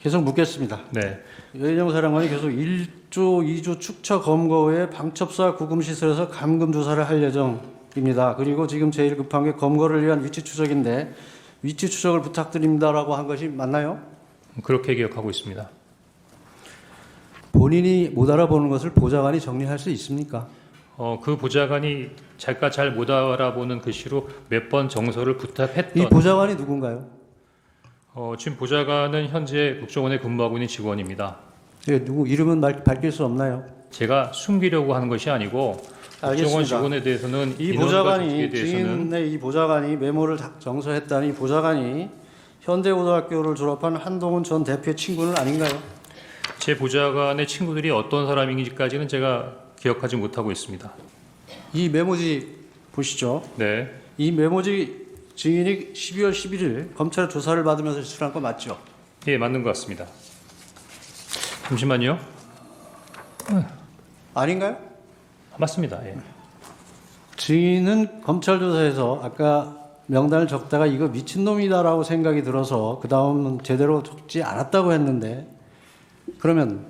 계속 묻겠습니다. 네. 여인영 사령관이 계속 1조, 2조 축처 검거 후에 방첩사 구금시설에서 감금 조사를 할 예정입니다. 그리고 지금 제일 급한 게 검거를 위한 위치 추적인데 위치 추적을 부탁드립니다라고 한 것이 맞나요? 그렇게 기억하고 있습니다. 본인이 못 알아보는 것을 보좌관이 정리할 수 있습니까? 그 보좌관이 제가 잘 못 알아보는 글씨로 몇 번 정서를 부탁했던 이 보좌관이 누군가요? 지금 보좌관은 현재 국정원에 근무하고 있는 직원입니다. 예, 누구 이름은 밝힐 수 없나요? 제가 숨기려고 하는 것이 아니고 국정원 알겠습니다. 직원에 대해서는 이 인원과 보좌관이 조직에 대해서는 증인의 이 보좌관이 메모를 정서했다는 이 보좌관이 현대고등학교를 졸업한 한동훈 전 대표의 친구는 아닌가요? 제 보좌관의 친구들이 어떤 사람인지까지는 제가 기억하지 못하고 있습니다. 이 메모지 보시죠. 네, 이 메모지 증인이 12월 11일 검찰 조사를 받으면서 제출한 거 맞죠? 예, 맞는 것 같습니다. 잠시만요. 아닌가요? 맞습니다. 예. 증인은 검찰 조사에서 아까 명단을 적다가 이거 미친놈이다라고 생각이 들어서 그 다음은 제대로 적지 않았다고 했는데 그러면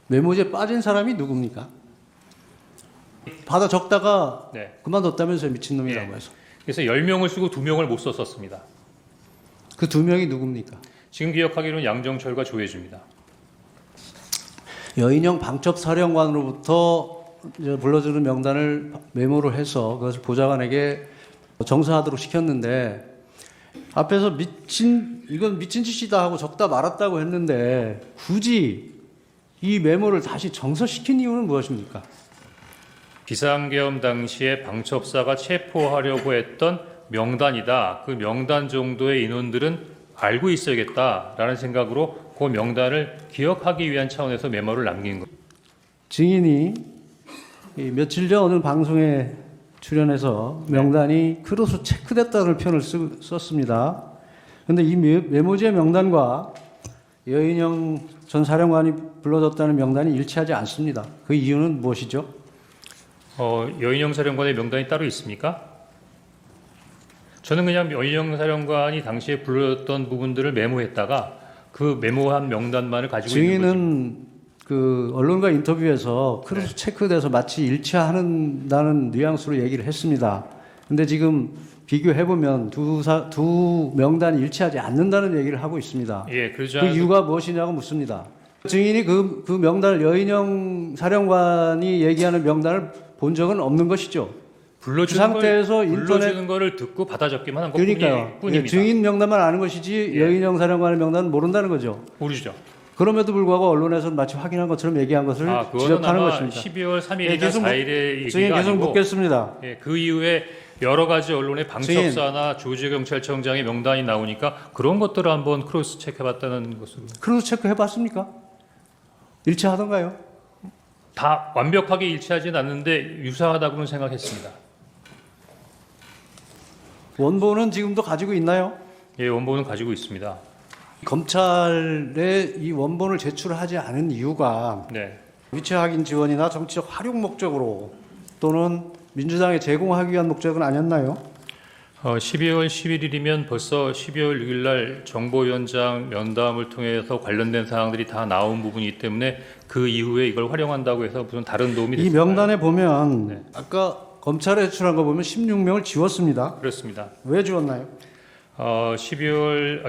메모지에 빠진 사람이 누굽니까? 받아 적다가 네. 그만뒀다면서요, 미친놈이라고 예. 해서. 그래서 10명을 쓰고 2명을 못 썼었습니다. 그 두 명이 누굽니까? 지금 기억하기로는 양정철과 조혜주입니다. 여인영 방첩사령관으로부터 이제 불러주는 명단을 메모를 해서 그것을 보좌관에게 정사하도록 시켰는데 앞에서 이건 미친 짓이다 하고 적다 말았다고 했는데 굳이 이 메모를 다시 정서시킨 이유는 무엇입니까? 비상계엄 당시에 방첩사가 체포하려고 했던 명단이다. 그 명단 정도의 인원들은 알고 있어야겠다라는 생각으로 그 명단을 기억하기 위한 차원에서 메모를 남긴 것. 증인이 이 며칠 전 어느 방송에 출연해서 명단이 크로스 체크됐다는 표현을 썼습니다. 그런데 이 메모지의 명단과 여인영 전 사령관이 불러줬다는 명단이 일치하지 않습니다. 그 이유는 무엇이죠? 여인영 사령관의 명단이 따로 있습니까? 저는 그냥 여인영 사령관이 당시에 불렀던 부분들을 메모했다가 그 메모한 명단만을 가지고 있는 거죠. 증인은 그 언론과 인터뷰에서 크로스 체크돼서 마치 일치한다는 뉘앙스로 얘기를 했습니다. 근데 지금 비교해 보면 두 명단이 일치하지 않는다는 얘기를 하고 있습니다. 예, 그러지 그 이유가 무엇이냐고 묻습니다. 증인이 그 명단을 여인영 사령관이 얘기하는 명단을 본 적은 없는 것이죠. 불러주는 그 상태에서 불러주는 거를 듣고 받아 적기만 한 그러니까요. 뿐입니다. 예, 증인 명단만 아는 것이지 예. 여인영 사령관의 명단은 모른다는 거죠. 모르죠. 그럼에도 불구하고 언론에서는 마치 확인한 것처럼 얘기한 것을 그거는 지적하는 아마 것입니다. 12월 3일이나 예, 계속 4일의 증인 얘기가 계속 아니고 묻겠습니다. 예, 그 이후에 여러 가지 언론의 방첩사나 조지경찰청장의 명단이 나오니까 그런 것들을 한번 크로스 체크해봤다는 것으로 크로스 체크 해봤습니까? 일치하던가요? 다 완벽하게 일치하지는 않는데 유사하다고는 생각했습니다. 원본은 지금도 가지고 있나요? 예, 원본은 가지고 있습니다. 검찰에 이 원본을 제출하지 않은 이유가 네, 위치 확인 지원이나 정치적 활용 목적으로 또는 민주당에 제공하기 위한 목적은 아니었나요? 12월 11일이면 벌써 12월 6일 날 정보위원장 면담을 통해서 관련된 사항들이 다 나온 부분이기 때문에 그 이후에 이걸 활용한다고 해서 무슨 다른 도움이 이 됐을까요? 명단에 보면 네. 아까 검찰에 제출한 거 보면 16명을 지웠습니다. 그렇습니다. 왜 지웠나요? 12월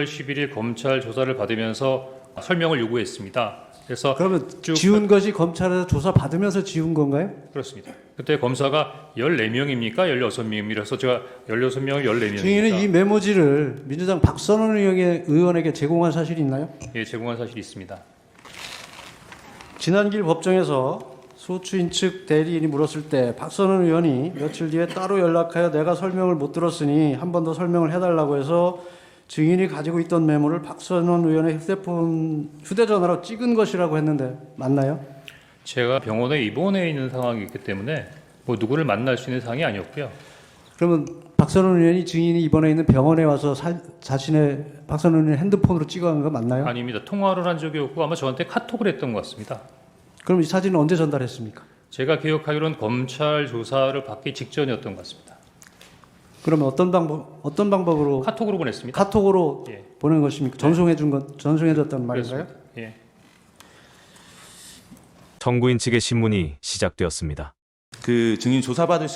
11일 검찰 조사를 받으면서 설명을 요구했습니다. 그래서 그러면 쭉 지운 것이 검찰에서 조사 받으면서 지운 건가요? 그렇습니다. 그때 검사가 14명입니까? 16명이라서 제가 16명을 14명입니까? 증인은 이 메모지를 민주당 박선원 의원에게 제공한 사실이 있나요? 예, 제공한 사실이 있습니다. 지난길 법정에서 소추인 측 대리인이 물었을 때 박선원 의원이 며칠 뒤에 따로 연락하여 내가 설명을 못 들었으니 한 번 더 설명을 해달라고 해서 증인이 가지고 있던 메모를 박선원 의원의 휴대전화로 찍은 것이라고 했는데 맞나요? 제가 병원에 입원해 있는 상황이 있기 때문에 뭐 누구를 만날 수 있는 상황이 아니었고요. 그러면 박선원 의원이 증인이 입원해 있는 병원에 와서 자신의 박선원 의원 핸드폰으로 찍어간 거 맞나요? 아닙니다. 통화를 한 적이 없고 아마 저한테 카톡을 했던 것 같습니다. 그럼 이 사진은 언제 전달했습니까? 제가 기억하기로는 검찰 조사를 받기 직전이었던 것 같습니다. 그러면 어떤 방법으로 카톡으로 보냈습니다. 카톡으로 예. 보낸 것입니까? 전송해줬다는 말인가요? 그렇습니다. 예. 청구인 측의 신문이 시작되었습니다. 그 증인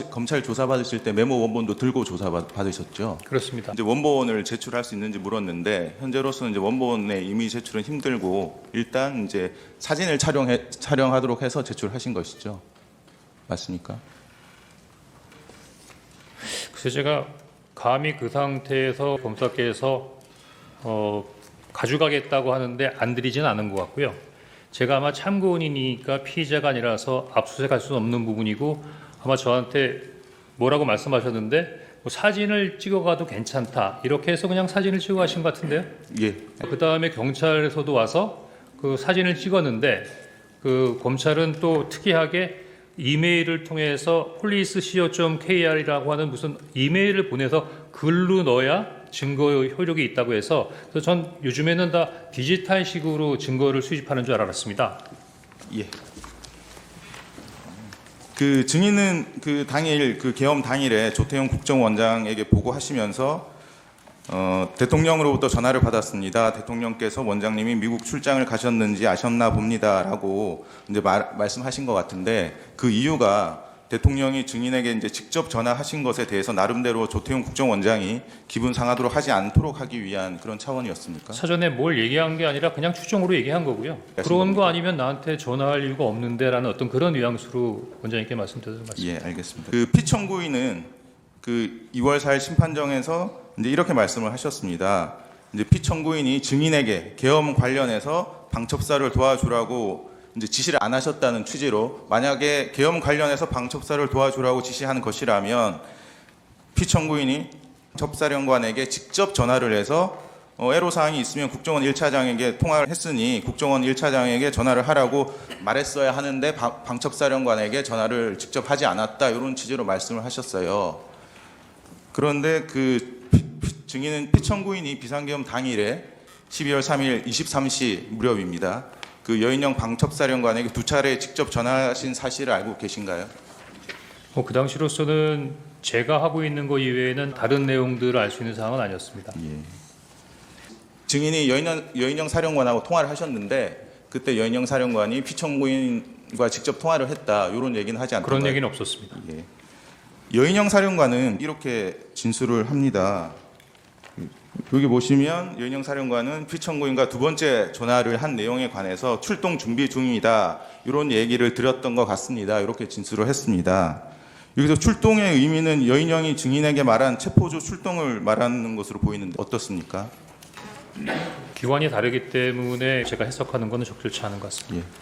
검찰 조사 받으실 때 메모 원본도 들고 조사 받으셨죠? 그렇습니다. 이제 원본을 제출할 수 있는지 물었는데 현재로서는 이제 원본의 임의 제출은 힘들고 일단 이제 사진을 촬영하도록 해서 제출하신 것이죠. 맞습니까? 그래서 제가 감히 그 상태에서 검사께서 가져가겠다고 하는데 안 드리지는 않은 것 같고요. 제가 아마 참고인이니까 피의자가 아니라서 압수수색할 수는 없는 부분이고 아마 저한테 뭐라고 말씀하셨는데 뭐 사진을 찍어가도 괜찮다 이렇게 해서 그냥 사진을 찍어 가신 것 같은데요. 예. 그 다음에 경찰에서도 와서 그 사진을 찍었는데 그 검찰은 또 특이하게 이메일을 통해서 police.co.kr이라고 하는 무슨 이메일을 보내서 글로 넣어야 증거 효력이 있다고 해서 그래서 전 요즘에는 다 디지털식으로 증거를 수집하는 줄 알았습니다. 예. 그 증인은 그 당일 그 계엄 당일에 조태용 국정원장에게 보고하시면서 대통령으로부터 전화를 받았습니다. 대통령께서 원장님이 미국 출장을 가셨는지 아셨나 봅니다라고 이제 말씀하신 것 같은데 그 이유가 대통령이 증인에게 이제 직접 전화하신 것에 대해서 나름대로 조태용 국정원장이 기분 상하도록 하지 않도록 하기 위한 그런 차원이었습니까? 사전에 뭘 얘기한 게 아니라 그냥 추정으로 얘기한 거고요. 그런 거 아니면 나한테 전화할 이유가 없는데라는 어떤 그런 뉘앙스로 원장님께 말씀드려서 말씀드립니다. 예, 알겠습니다. 그 피청구인은 그 2월 4일 심판정에서 이제 이렇게 말씀을 하셨습니다. 이제 피청구인이 증인에게 계엄 관련해서 방첩사를 도와주라고 이제 지시를 안 하셨다는 취지로 만약에 계엄 관련해서 방첩사를 도와주라고 지시하는 것이라면 피청구인이 접사령관에게 직접 전화를 해서 애로사항이 있으면 국정원 1차장에게 통화를 했으니 국정원 1차장에게 전화를 하라고 말했어야 하는데 방첩사령관에게 전화를 직접 하지 않았다 이런 취지로 말씀을 하셨어요. 그런데 그 증인은 피청구인이 비상계엄 당일에 12월 3일 23시 무렵입니다. 그 여인영 방첩사령관에게 2차례 직접 전화하신 사실을 알고 계신가요? 그 당시로서는 제가 하고 있는 거 이외에는 다른 내용들을 알 수 있는 상황은 아니었습니다. 예. 증인이 여인영 사령관하고 통화를 하셨는데 그때 여인영 사령관이 피청구인과 직접 통화를 했다 이런 얘기는 하지 않던가요? 그런 얘기는 없었습니다. 예. 여인영 사령관은 이렇게 진술을 합니다. 여기 보시면 여인영 사령관은 피청구인과 두 번째 전화를 한 내용에 관해서 출동 준비 중이다 이런 얘기를 드렸던 것 같습니다. 이렇게 진술을 했습니다. 여기서 출동의 의미는 여인영이 증인에게 말한 체포조 출동을 말하는 것으로 보이는데 어떻습니까? 기관이 다르기 때문에 제가 해석하는 것은 적절치 않은 것 같습니다. 예.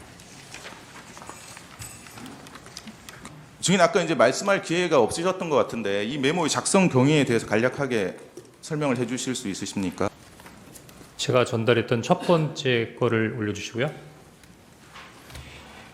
증인 아까 이제 말씀할 기회가 없으셨던 것 같은데 이 메모의 작성 경위에 대해서 간략하게 설명을 해주실 수 있으십니까? 제가 전달했던 첫 번째 거를 올려주시고요.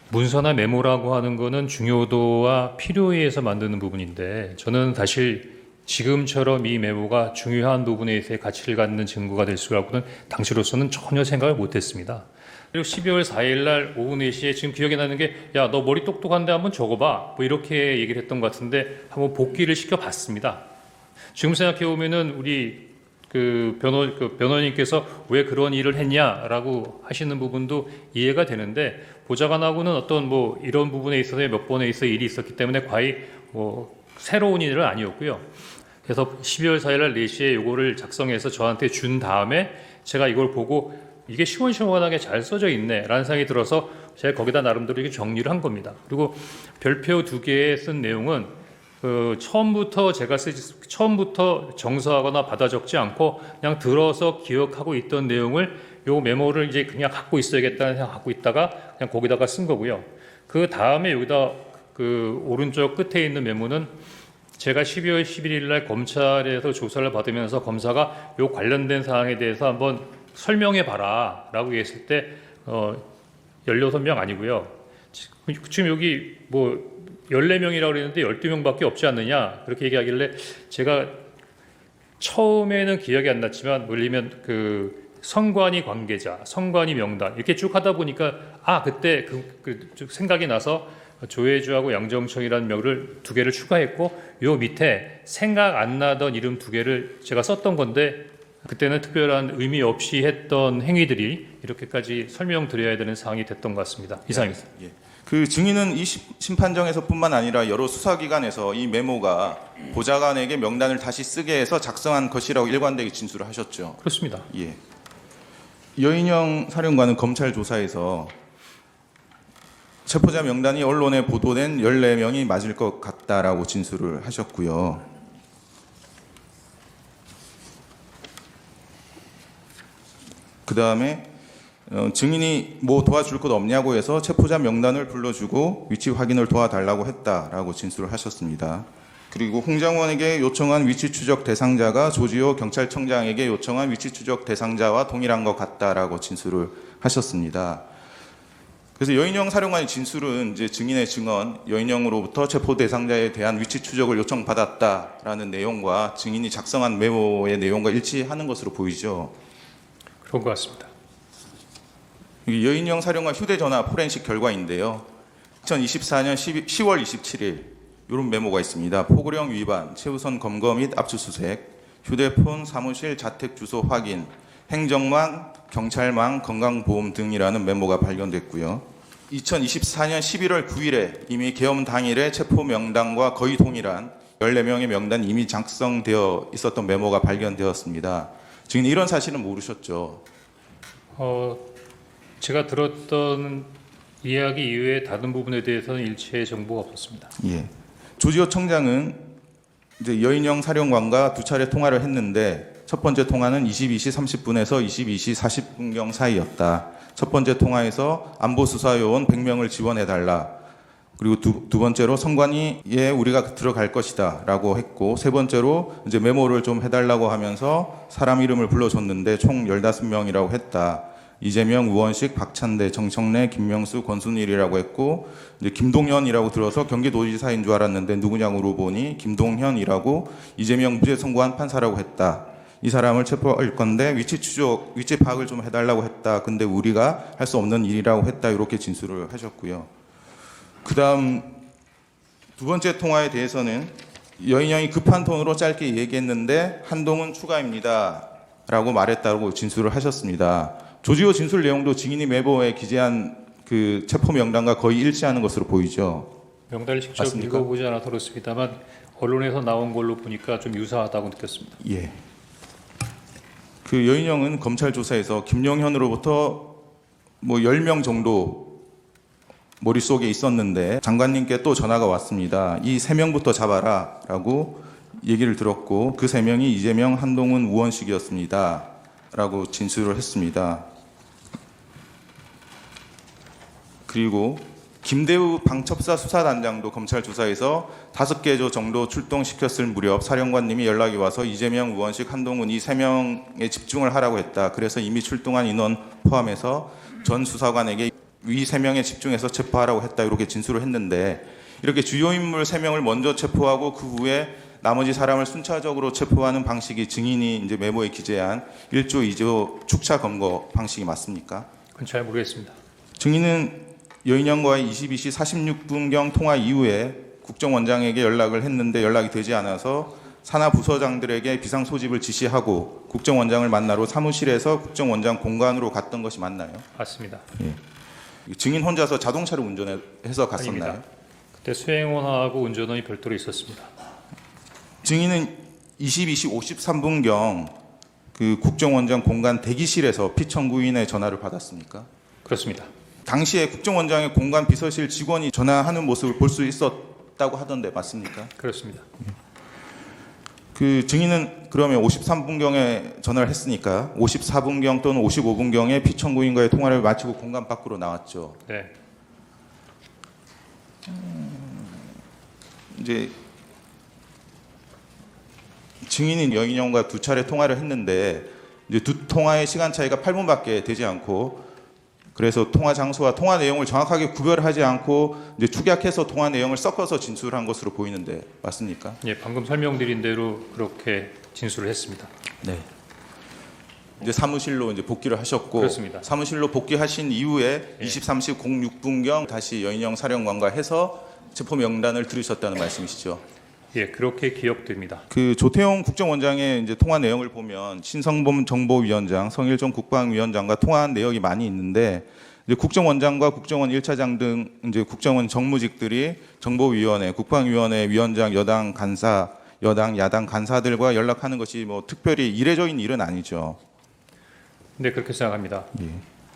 문서나 메모라고 하는 거는 중요도와 필요에 의해서 만드는 부분인데 저는 사실 지금처럼 이 메모가 중요한 부분에 있어 가치를 갖는 증거가 될 수라고는 당시로서는 전혀 생각을 못했습니다. 그리고 12월 4일 날 오후 4시에 지금 기억이 나는 게 야, 너 머리 똑똑한데 한번 적어봐 뭐 이렇게 얘기를 했던 것 같은데 한번 복기를 시켜봤습니다. 지금 생각해 보면은 우리 그 변호인께서 왜 그런 일을 했냐라고 하시는 부분도 이해가 되는데 보좌관하고는 어떤 뭐 이런 부분에 있어서 몇 번에 있어 일이 있었기 때문에 과히 뭐 새로운 일은 아니었고요. 그래서 12월 4일 날 4시에 요거를 작성해서 저한테 준 다음에 제가 이걸 보고 이게 시원시원하게 잘 써져 있네 라는 생각이 들어서 제가 거기다 나름대로 이렇게 정리를 한 겁니다. 그리고 별표 2개에 쓴 내용은 처음부터 정서하거나 받아 적지 않고 그냥 들어서 기억하고 있던 내용을 요 메모를 이제 그냥 갖고 있어야겠다는 생각 갖고 있다가 그냥 거기다가 쓴 거고요. 그 다음에 여기다 그 오른쪽 끝에 있는 메모는 제가 12월 11일 날 검찰에서 조사를 받으면서 검사가 요 관련된 사항에 대해서 한번 설명해 봐라 라고 했을 때 16명 아니고요. 지금 여기 뭐 14명이라고 그랬는데 12명밖에 없지 않느냐 그렇게 얘기하길래 제가 처음에는 기억이 안 났지만 물리면 그 선관위 관계자, 선관위 명단 이렇게 쭉 하다 보니까 그때 쭉 생각이 나서 조혜주하고 양정청이라는 명을 두 개를 추가했고 요 밑에 생각 안 나던 이름 두 개를 제가 썼던 건데 그때는 특별한 의미 없이 했던 행위들이 이렇게까지 설명드려야 되는 사항이 됐던 것 같습니다. 이상입니다. 예. 그 증인은 이 심판정에서뿐만 아니라 여러 수사기관에서 이 메모가 보좌관에게 명단을 다시 쓰게 해서 작성한 것이라고 일관되게 진술을 하셨죠. 그렇습니다. 예. 여인영 사령관은 검찰 조사에서 체포자 명단이 언론에 보도된 14명이 맞을 것 같다라고 진술을 하셨고요. 그 다음에 증인이 뭐 도와줄 것 없냐고 해서 체포자 명단을 불러주고 위치 확인을 도와달라고 했다라고 진술을 하셨습니다. 그리고 홍장원에게 요청한 위치 추적 대상자가 조지호 경찰청장에게 요청한 위치 추적 대상자와 동일한 것 같다라고 진술을 하셨습니다. 그래서 여인영 사령관의 진술은 이제 증인의 증언, 여인영으로부터 체포 대상자에 대한 위치 추적을 요청받았다라는 내용과 증인이 작성한 메모의 내용과 일치하는 것으로 보이죠. 그런 것 같습니다. 이게 여인영 사령관 휴대전화 포렌식 결과인데요. 2024년 10월 27일 이런 메모가 있습니다. 포고령 위반, 최우선 검거 및 압수수색, 휴대폰 사무실 자택 주소 확인, 행정망, 경찰망, 건강보험 등이라는 메모가 발견됐고요. 2024년 11월 9일에 이미 계엄 당일에 체포 명단과 거의 동일한 14명의 명단이 이미 작성되어 있었던 메모가 발견되었습니다. 증인 이런 사실은 모르셨죠? 제가 들었던 이야기 이외에 다른 부분에 대해서는 일체의 정보가 없었습니다. 예. 조지호 청장은 이제 여인영 사령관과 두 차례 통화를 했는데 첫 번째 통화는 22시 30분에서 22시 40분경 사이였다. 첫 번째 통화에서 안보수사요원 100명을 지원해달라. 그리고 두 번째로 선관위에 우리가 들어갈 것이다 라고 했고, 세 번째로 이제 메모를 좀 해달라고 하면서 사람 이름을 불러줬는데 총 15명이라고 했다. 이재명, 우원식, 박찬대, 정청래, 김명수, 권순일이라고 했고, 이제 김동현이라고 들어서 경기도지사인 줄 알았는데 누구냐고 물어보니 김동현이라고 이재명 무죄 선고한 판사라고 했다. 이 사람을 체포할 건데 위치 추적, 위치 파악을 좀 해달라고 했다. 근데 우리가 할 수 없는 일이라고 했다. 이렇게 진술을 하셨고요. 그 다음 두 번째 통화에 대해서는 여인영이 급한 톤으로 짧게 얘기했는데 한동훈 추가입니다. 라고 말했다고 진술을 하셨습니다. 조지호 진술 내용도 증인이 메모에 기재한 그 체포 명단과 거의 일치하는 것으로 보이죠. 명단을 직접 맞습니까? 읽어보지 않아서 그렇습니다만 언론에서 나온 걸로 보니까 좀 유사하다고 느꼈습니다. 예. 그 여인영은 검찰 조사에서 김용현으로부터 뭐 10명 정도 머릿속에 있었는데 장관님께 또 전화가 왔습니다. 이 3명부터 잡아라 라고 얘기를 들었고 그 3명이 이재명, 한동훈, 우원식이었습니다. 라고 진술을 했습니다. 그리고 김대우 방첩사 수사단장도 검찰 조사에서 5개 정도 출동시켰을 무렵 사령관님이 연락이 와서 이재명, 우원식, 한동훈 이 3명에 집중을 하라고 했다. 그래서 이미 출동한 인원 포함해서 전 수사관에게 이 3명에 집중해서 체포하라고 했다. 이렇게 진술을 했는데 이렇게 주요 인물 3명을 먼저 체포하고 그 후에 나머지 사람을 순차적으로 체포하는 방식이 증인이 이제 메모에 기재한 1조, 2조 축차 검거 방식이 맞습니까? 그건 잘 모르겠습니다. 증인은 여인영과의 22시 46분경 통화 이후에 국정원장에게 연락을 했는데 연락이 되지 않아서 산하 부서장들에게 비상 소집을 지시하고 국정원장을 만나러 사무실에서 국정원장 공간으로 갔던 것이 맞나요? 맞습니다. 예. 증인 혼자서 자동차를 운전해서 갔었나요? 아닙니다. 그때 수행원하고 운전원이 별도로 있었습니다. 증인은 22시 53분경 그 국정원장 공간 대기실에서 피청구인의 전화를 받았습니까? 그렇습니다. 당시에 국정원장의 공간 비서실 직원이 전화하는 모습을 볼 수 있었다고 하던데 맞습니까? 그렇습니다. 그 증인은 그러면 53분경에 전화를 했으니까 54분경 또는 55분경에 피청구인과의 통화를 마치고 공간 밖으로 나왔죠. 네. 이제 증인인 여인영과 두 차례 통화를 했는데 이제 두 통화의 시간 차이가 8분밖에 되지 않고 그래서 통화 장소와 통화 내용을 정확하게 구별하지 않고 이제 축약해서 통화 내용을 섞어서 진술한 것으로 보이는데 맞습니까? 예, 방금 설명드린 대로 그렇게 진술을 했습니다. 네. 이제 사무실로 이제 복귀를 하셨고 그렇습니다. 사무실로 복귀하신 이후에 예. 23시 06분경 다시 여인영 사령관과 해서 체포 명단을 들으셨다는 말씀이시죠? 예, 그렇게 기억됩니다. 그 조태용 국정원장의 이제 통화 내용을 보면 신성범 정보위원장, 성일종 국방위원장과 통화한 내역이 많이 있는데 이제 국정원장과 국정원 1차장 등 이제 국정원 정무직들이 정보위원회, 국방위원회 위원장, 여당 간사, 여당 야당 간사들과 연락하는 것이 뭐 특별히 이례적인 일은 아니죠. 네, 그렇게 생각합니다.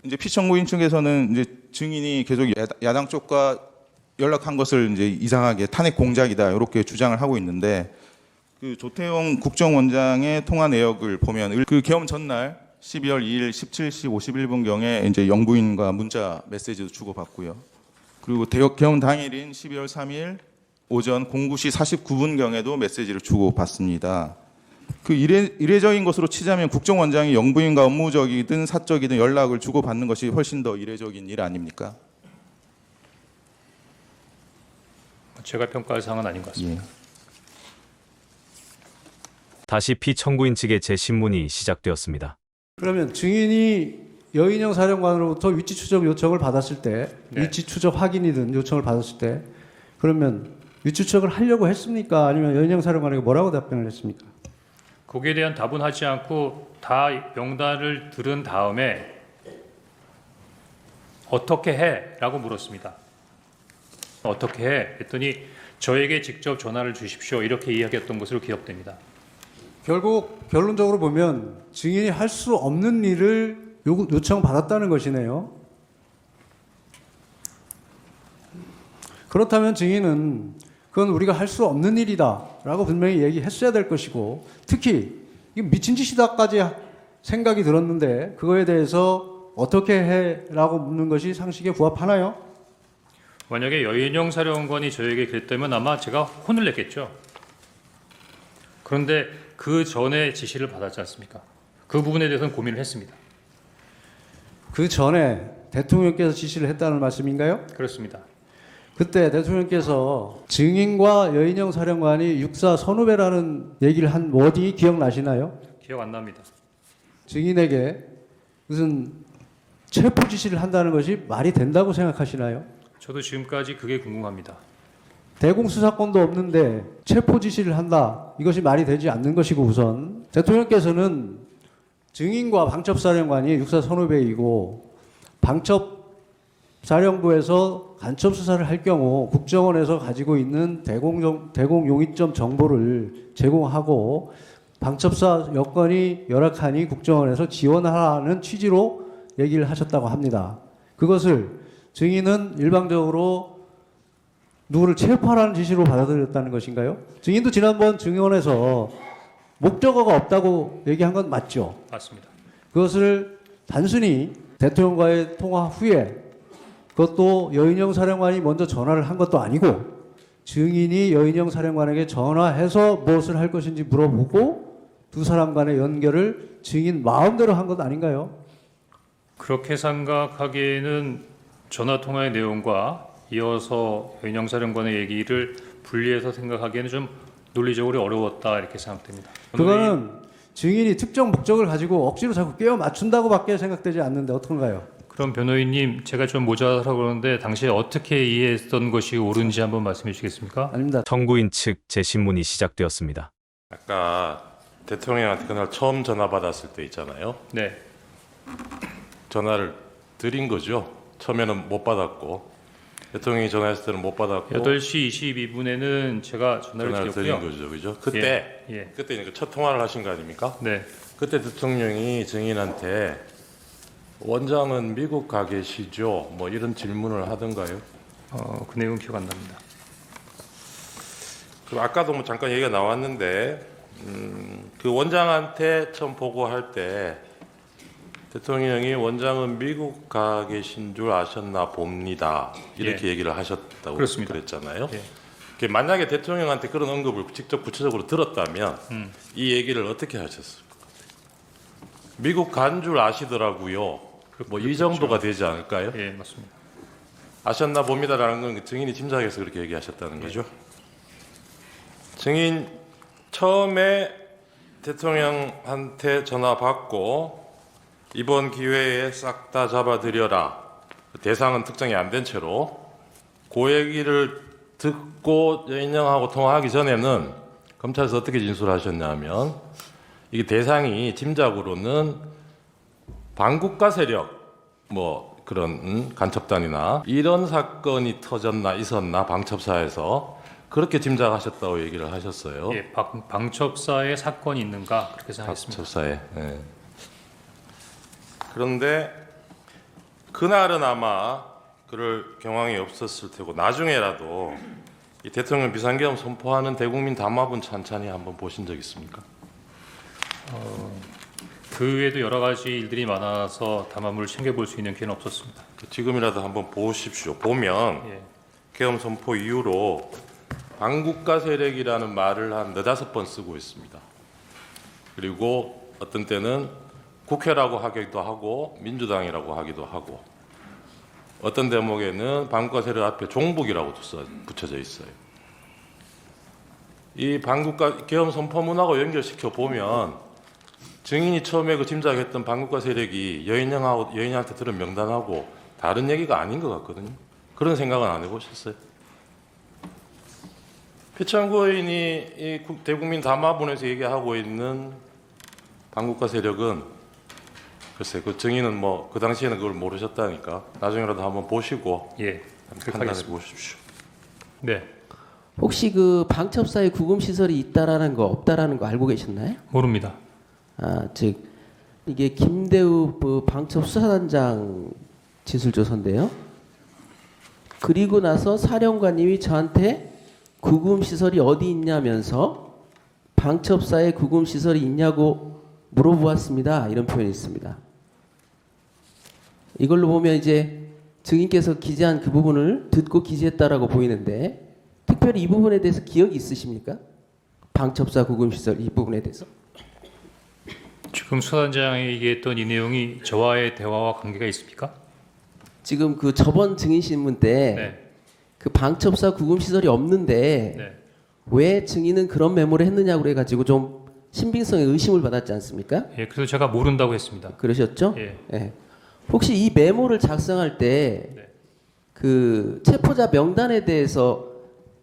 이제 피청구인 측에서는 이제 증인이 계속 야당 쪽과 연락한 것을 이제 이상하게 탄핵 공작이다 이렇게 주장을 하고 있는데 그 조태용 국정원장의 통화 내역을 보면 그 계엄 전날 12월 2일 17시 51분 경에 이제 영부인과 문자 메시지도 주고받고요. 그리고 계엄 당일인 12월 3일 오전 09시 49분 경에도 메시지를 주고받습니다. 그 이례적인 것으로 치자면 국정원장이 영부인과 업무적이든 사적이든 연락을 주고받는 것이 훨씬 더 이례적인 일 아닙니까? 제가 평가할 사항은 아닌 것 같습니다. 예. 다시 피청구인 측의 재신문이 시작되었습니다. 그러면 증인이 여인영 사령관으로부터 위치 추적 요청을 받았을 때, 네. 위치 추적 확인이든 요청을 받았을 때, 그러면 위치 추적을 하려고 했습니까? 아니면 여인영 사령관에게 뭐라고 답변을 했습니까? 거기에 대한 답은 하지 않고 다 명단을 들은 다음에 어떻게 해? 라고 물었습니다. 어떻게 해? 했더니 저에게 직접 전화를 주십시오. 이렇게 이야기했던 것으로 기억됩니다. 결국 결론적으로 보면 증인이 할 수 없는 일을 요청받았다는 것이네요. 그렇다면 증인은 그건 우리가 할 수 없는 일이다라고 분명히 얘기했어야 될 것이고, 특히 이게 미친 짓이다까지 생각이 들었는데 그거에 대해서 어떻게 해라고 묻는 것이 상식에 부합하나요? 만약에 여인영 사령관이 저에게 그랬다면 아마 제가 혼을 냈겠죠. 그런데 그 전에 지시를 받았지 않습니까? 그 부분에 대해서는 고민을 했습니다. 그 전에 대통령께서 지시를 했다는 말씀인가요? 그렇습니다. 그때 대통령께서 증인과 여인영 사령관이 육사 선후배라는 얘기를 한 워딩이 기억나시나요? 기억 안 납니다. 증인에게 무슨 체포 지시를 한다는 것이 말이 된다고 생각하시나요? 저도 지금까지 그게 궁금합니다. 대공수사권도 없는데 체포 지시를 한다. 이것이 말이 되지 않는 것이고, 우선 대통령께서는 증인과 방첩사령관이 육사 선후배이고 방첩사령부에서 간첩 수사를 할 경우 국정원에서 가지고 있는 대공용의점 정보를 제공하고 방첩사 여건이 열악하니 국정원에서 지원하라는 취지로 얘기를 하셨다고 합니다. 그것을 증인은 일방적으로 누구를 체포하라는 지시로 받아들였다는 것인가요? 증인도 지난번 증언에서 목적어가 없다고 얘기한 건 맞죠? 맞습니다. 그것을 단순히 대통령과의 통화 후에, 그것도 여인영 사령관이 먼저 전화를 한 것도 아니고 증인이 여인영 사령관에게 전화해서 무엇을 할 것인지 물어보고 두 사람 간의 연결을 증인 마음대로 한 것 아닌가요? 그렇게 생각하기에는 전화통화의 내용과 이어서 여인영 사령관의 얘기를 분리해서 생각하기에는 좀 논리적으로 어려웠다 이렇게 생각됩니다. 그거는 증인이 특정 목적을 가지고 억지로 자꾸 깨워 맞춘다고밖에 생각되지 않는데 어떤가요? 그럼 변호인님, 제가 좀 모자라서 그러는데 당시에 어떻게 이해했던 것이 옳은지 한번 말씀해 주시겠습니까? 아닙니다. 청구인 측 재신문이 시작되었습니다. 아까 대통령한테 그날 처음 전화 받았을 때 있잖아요. 네, 전화를 드린 거죠. 처음에는 못 받았고 대통령이 전화했을 때는 못 받았고 8시 22분에는 제가 전화를 드린 드렸고요. 거죠, 그죠? 그때 예. 그때 첫 통화를 하신 거 아닙니까? 네, 그때 대통령이 증인한테 원장은 미국 가 계시죠? 뭐 이런 질문을 하던가요? 그 내용은 기억 안 납니다. 그 아까도 뭐 잠깐 얘기가 나왔는데 그 원장한테 처음 보고할 때 대통령이 원장은 미국 가 계신 줄 아셨나 봅니다. 이렇게 얘기를 하셨다고 그렇습니다. 그랬잖아요. 예. 그 만약에 대통령한테 그런 언급을 직접 구체적으로 들었다면 이 얘기를 어떻게 하셨을 것 같아요? 미국 간 줄 아시더라고요. 뭐 이 정도가 되지 않을까요? 예, 맞습니다. 아셨나 봅니다라는 건 증인이 짐작해서 그렇게 얘기하셨다는 거죠. 증인 처음에 대통령한테 전화 받고 이번 기회에 싹 다 잡아들여라. 대상은 특정이 안 된 채로 그 얘기를 듣고 여인영하고 통화하기 전에는 검찰에서 어떻게 진술하셨냐면 이게 대상이 짐작으로는 반국가 세력 뭐 그런 간첩단이나 이런 사건이 터졌나 있었나 방첩사에서 그렇게 짐작하셨다고 얘기를 하셨어요. 예, 방첩사에 사건이 있는가 그렇게 생각했습니다. 방첩사에. 예. 그런데 그날은 아마 그럴 경황이 없었을 테고 나중에라도 이 대통령 비상계엄 선포하는 대국민 담화문 찬찬히 한번 보신 적 있습니까? 그 외에도 여러 가지 일들이 많아서 담화물을 챙겨볼 수 있는 기회는 없었습니다. 지금이라도 한번 보십시오. 보면 예, 계엄 선포 이후로 반국가 세력이라는 말을 한 4-5번 쓰고 있습니다. 그리고 어떤 때는 국회라고 하기도 하고 민주당이라고 하기도 하고 어떤 대목에는 반국가 세력 앞에 종북이라고 붙여져 있어요. 이 반국가 계엄 선포문하고 연결시켜 보면 증인이 처음에 그 짐작했던 반국가 세력이 여인영한테 들은 명단하고 다른 얘기가 아닌 것 같거든요. 그런 생각은 안 해보셨어요? 피청구인이 이 대국민 담화문에서 얘기하고 있는 반국가 세력은 글쎄 그 증인은 뭐 그 당시에는 그걸 모르셨다니까 나중에라도 한번 보시고 예, 그렇게 판단해 하겠습니다. 보십시오. 네, 혹시 그 방첩사에 구금 시설이 있다라는 거 없다라는 거 알고 계셨나요? 모릅니다. 즉 이게 김대우 그 방첩 수사단장 진술조서인데요. 그리고 나서 사령관님이 저한테 구금 시설이 어디 있냐면서 방첩사에 구금 시설이 있냐고 물어보았습니다. 이런 표현이 있습니다. 이걸로 보면 이제 증인께서 기재한 그 부분을 듣고 기재했다라고 보이는데 특별히 이 부분에 대해서 기억이 있으십니까? 방첩사 구금 시설 이 부분에 대해서? 지금 수사단장이 얘기했던 이 내용이 저와의 대화와 관계가 있습니까? 지금 그 저번 증인 신문 때 네, 그 방첩사 구금 시설이 없는데 네, 왜 증인은 그런 메모를 했느냐고 그래가지고 좀 신빙성에 의심을 받았지 않습니까? 예, 그래서 제가 모른다고 했습니다. 그러셨죠? 예, 예. 혹시 이 메모를 작성할 때 네. 그 체포자 명단에 대해서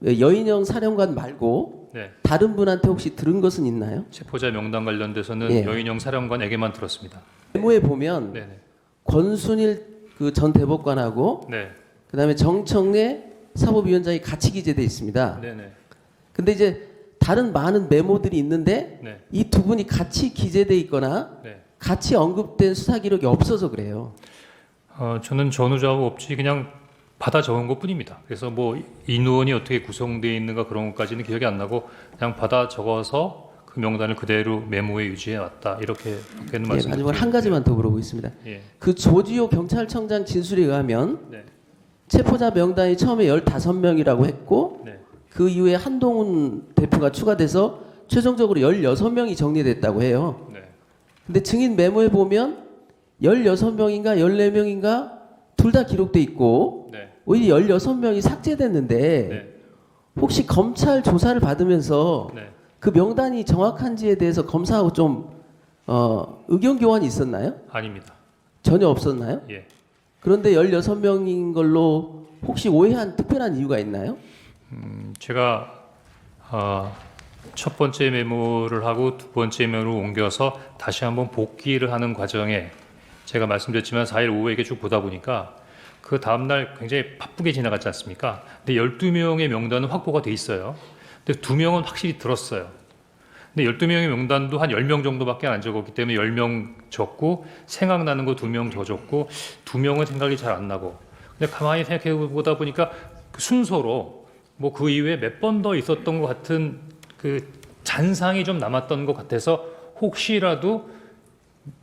여인영 사령관 말고 네. 다른 분한테 혹시 들은 것은 있나요? 체포자 명단 관련돼서는 예. 여인영 사령관에게만 들었습니다. 메모에 보면 네, 네, 권순일 그 전 대법관하고 네, 그다음에 정청래 사법위원장이 같이 기재돼 있습니다. 네, 네, 근데 이제 다른 많은 메모들이 있는데 네, 이 두 분이 같이 기재돼 있거나 네. 같이 언급된 수사 기록이 없어서 그래요. 저는 전후좌우 없이 그냥 받아 적은 것뿐입니다. 그래서 뭐 인원이 어떻게 구성되어 있는가 그런 것까지는 기억이 안 나고 그냥 받아 적어서 그 명단을 그대로 메모에 유지해 왔다 이렇게는 예, 말씀드립니다. 마지막으로 한 가지만 더 물어보겠습니다. 예, 그 조지호 경찰청장 진술에 의하면 네, 체포자 명단이 처음에 15명이라고 했고 네, 그 이후에 한동훈 대표가 추가돼서 최종적으로 16명이 정리됐다고 해요. 네. 근데 증인 메모에 보면 16명인가 14명인가 둘 다 기록돼 있고 네, 오히려 16명이 삭제됐는데 네, 혹시 검찰 조사를 받으면서 네. 그 명단이 정확한지에 대해서 검사하고 좀 의견 교환이 있었나요? 아닙니다. 전혀 없었나요? 예. 그런데 16명인 걸로 혹시 오해한 특별한 이유가 있나요? 제가 첫 번째 메모를 하고 두 번째 메모를 옮겨서 다시 한번 복기를 하는 과정에 제가 말씀드렸지만 4일 오후에 이렇게 쭉 보다 보니까 그 다음날 굉장히 바쁘게 지나갔지 않습니까? 근데 12명의 명단은 확보가 돼 있어요. 근데 2명은 확실히 들었어요. 근데 12명의 명단도 한 10명 정도밖에 안 적었기 때문에 10명 적고 생각나는 거 2명 더 적고 2명은 생각이 잘 안 나고 근데 가만히 생각해 보다 보니까 그 순서로 뭐 그 이후에 몇 번 더 있었던 것 같은 그 잔상이 좀 남았던 것 같아서 혹시라도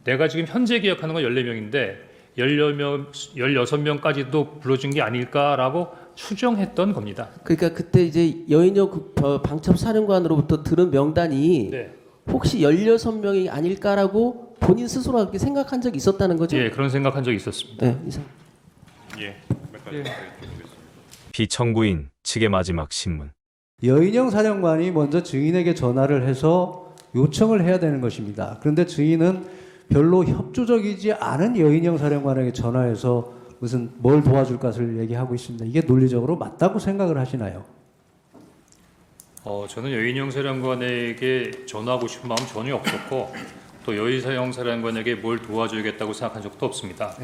내가 지금 현재 기억하는 건 14명인데 16명까지도 불러준 게 아닐까라고 추정했던 겁니다. 그러니까 그때 이제 여인영 방첩 사령관으로부터 들은 명단이 네. 혹시 16명이 아닐까라고 본인 스스로 그렇게 생각한 적이 있었다는 거죠? 예, 그런 생각한 적이 있었습니다. 네, 이상. 예. 몇 가지 보겠습니다. 피청구인 측의 마지막 신문. 여인영 사령관이 먼저 증인에게 전화를 해서 요청을 해야 되는 것입니다. 그런데 증인은 별로 협조적이지 않은 여인영 사령관에게 전화해서 무슨 뭘 도와줄 것을 얘기하고 있습니다. 이게 논리적으로 맞다고 생각을 하시나요? 저는 여인영 사령관에게 전화하고 싶은 마음 전혀 없었고 또 여인영 사령관에게 뭘 도와줘야겠다고 생각한 적도 없습니다.